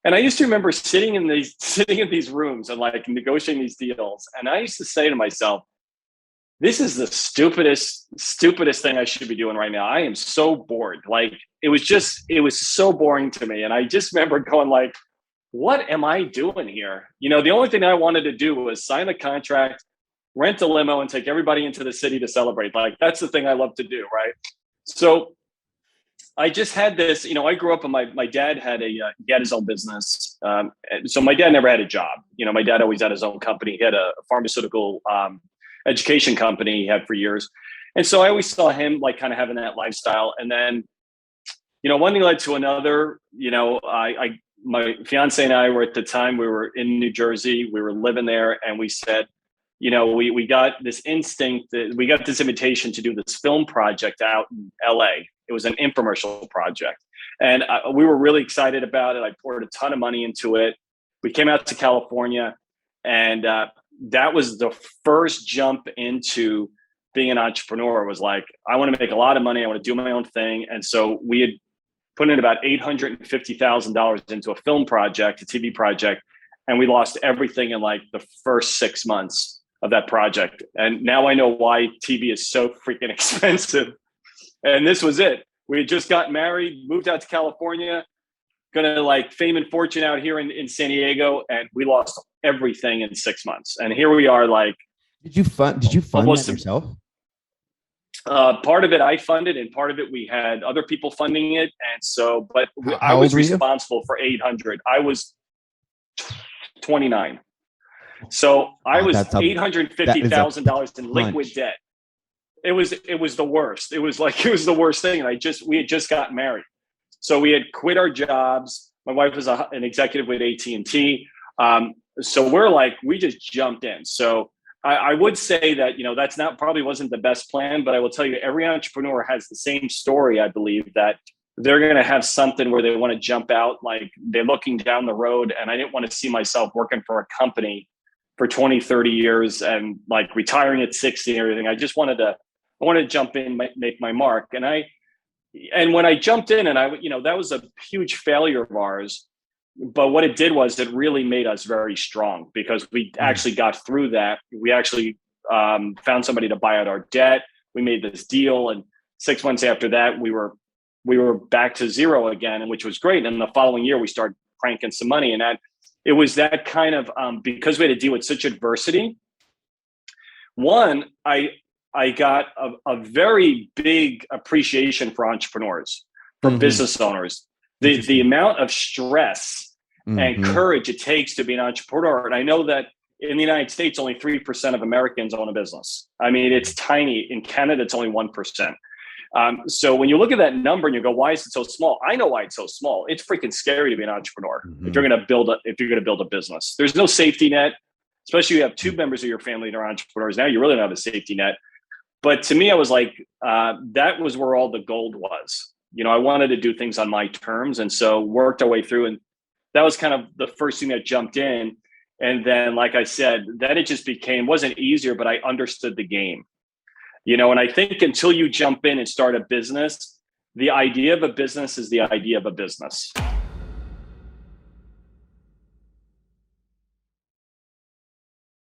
And I used to remember sitting in these rooms and like negotiating these deals. And I used to say to myself, this is the stupidest thing I should be doing right now. I am so bored. Like it was so boring to me. And I just remember going like, what am I doing here? The only thing I wanted to do was sign a contract, rent a limo, and take everybody into the city to celebrate. Like that's the thing I love to do, right? So I just had this, I grew up and my dad had he had his own business. So my dad never had a job. My dad always had his own company. He had a pharmaceutical education company he had for years. And so I always saw him like kind of having that lifestyle. And then, one thing led to another. My fiance and I were at the time, we were in New Jersey, we were living there, and we said, we got this instinct that we got this invitation to do this film project out in LA. It was an infomercial project. And we were really excited about it. I poured a ton of money into it. We came out to California, and that was the first jump into being an entrepreneur. Was like, I want to make a lot of money. I want to do my own thing. And so we had put in about $850,000 into a film project, a TV project, and we lost everything in like the first 6 months of that project. And now I know why TV is so freaking expensive. And this was it. We had just got married, moved out to California, gonna like fame and fortune out here in San Diego, and we lost everything in 6 months. And here we are, like. Did you fund that yourself? Part of it I funded, and part of it we had other people funding it. And so, but I was responsible for 800. I was 29. So I was $850,000 in liquid debt. It was the worst. It was the worst thing. And we had just gotten married. So we had quit our jobs. My wife was an executive with AT&T. So we just jumped in. So I would say that, that's probably wasn't the best plan, but I will tell you, every entrepreneur has the same story. I believe that they're going to have something where they want to jump out, like they're looking down the road. And I didn't want to see myself working for a company for 20, 30 years and like retiring at 60 and everything. I wanted to jump in, make my mark. And when I jumped in, and that was a huge failure of ours. But what it did was it really made us very strong, because we actually got through that. We actually found somebody to buy out our debt. We made this deal, and 6 months after that, we were back to zero again, which was great. And the following year, we started cranking some money, and it was that kind of because we had to deal with such adversity. One, I got a very big appreciation for entrepreneurs, for business owners. The amount of stress and courage it takes to be an entrepreneur. And I know that in the United States, only 3% of Americans own a business. I mean, it's tiny. In Canada, it's only 1%. So when you look at that number and you go, why is it so small? I know why it's so small. It's freaking scary to be an entrepreneur. If you're going to build a business, there's no safety net, especially if you have two members of your family that are entrepreneurs. Now you really don't have a safety net. But to me, I was like, that was where all the gold was. I wanted to do things on my terms. And so worked our way through. And that was kind of the first thing that jumped in. And then, like I said, then it just wasn't easier, but I understood the game. And I think until you jump in and start a business, the idea of a business is the idea of a business.